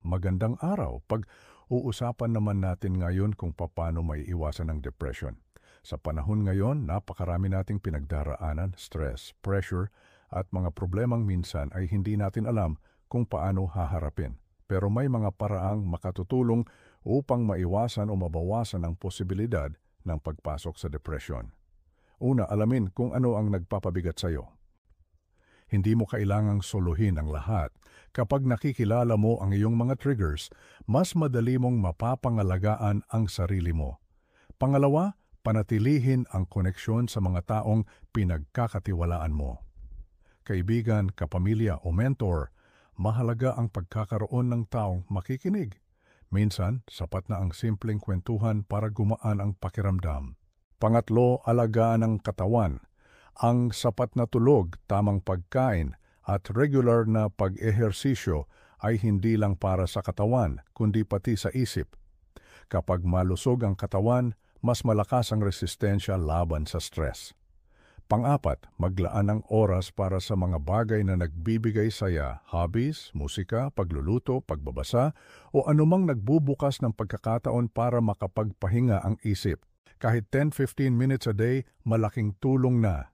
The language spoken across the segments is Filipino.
Magandang araw. Pag-uusapan naman natin ngayon kung paano may iwasan ng depression. Sa panahon ngayon, napakarami nating pinagdaraanan, stress, pressure, at mga problemang minsan ay hindi natin alam kung paano haharapin. Pero may mga paraang makatutulong upang maiwasan o mabawasan ang posibilidad ng pagpasok sa depression. Una, alamin kung ano ang nagpapabigat sa iyo. Hindi mo kailangang soluhin ang lahat. Kapag nakikilala mo ang iyong mga triggers, mas madali mong mapapangalagaan ang sarili mo. Pangalawa, panatilihin ang koneksyon sa mga taong pinagkakatiwalaan mo. Kaibigan, kapamilya o mentor, mahalaga ang pagkakaroon ng taong makikinig. Minsan, sapat na ang simpleng kwentuhan para gumaan ang pakiramdam. Pangatlo, alagaan ang katawan. Ang sapat na tulog, tamang pagkain, at regular na pag-ehersisyo ay hindi lang para sa katawan, kundi pati sa isip. Kapag malusog ang katawan, mas malakas ang resistensya laban sa stress. Pang-apat, maglaan ng oras para sa mga bagay na nagbibigay saya, hobbies, musika, pagluluto, pagbabasa, o anumang nagbubukas ng pagkakataon para makapagpahinga ang isip. Kahit 10-15 minutes a day, malaking tulong na.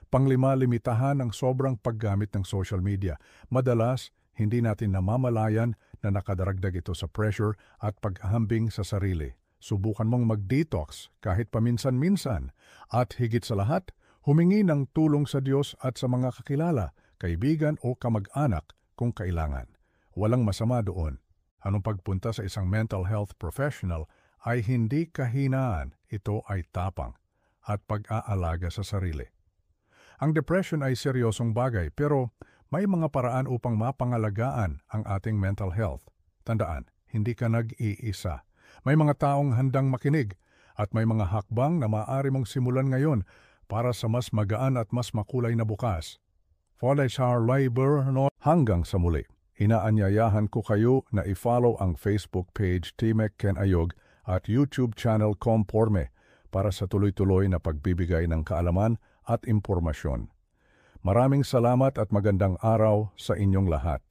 Panglima, limitahan ang sobrang paggamit ng social media. Madalas, hindi natin namamalayan na nakadaragdag ito sa pressure at paghahambing sa sarili. Subukan mong mag-detox kahit paminsan-minsan. At higit sa lahat, humingi ng tulong sa Diyos at sa mga kakilala, kaibigan o kamag-anak kung kailangan. Walang masama doon. Anong pagpunta sa isang mental health professional ay hindi kahinaan, ito ay tapang at pag-aalaga sa sarili. Ang depression ay seryosong bagay pero may mga paraan upang mapangalagaan ang ating mental health. Tandaan, hindi ka nag-iisa. May mga taong handang makinig at may mga hakbang na maaari mong simulan ngayon para sa mas magaan at mas makulay na bukas. Hanggang sa muli, inaanyayahan ko kayo na i-follow ang Facebook page Timek Ken Ayog at YouTube channel Comporme para sa tuloy-tuloy na pagbibigay ng kaalaman at impormasyon. Maraming salamat at magandang araw sa inyong lahat.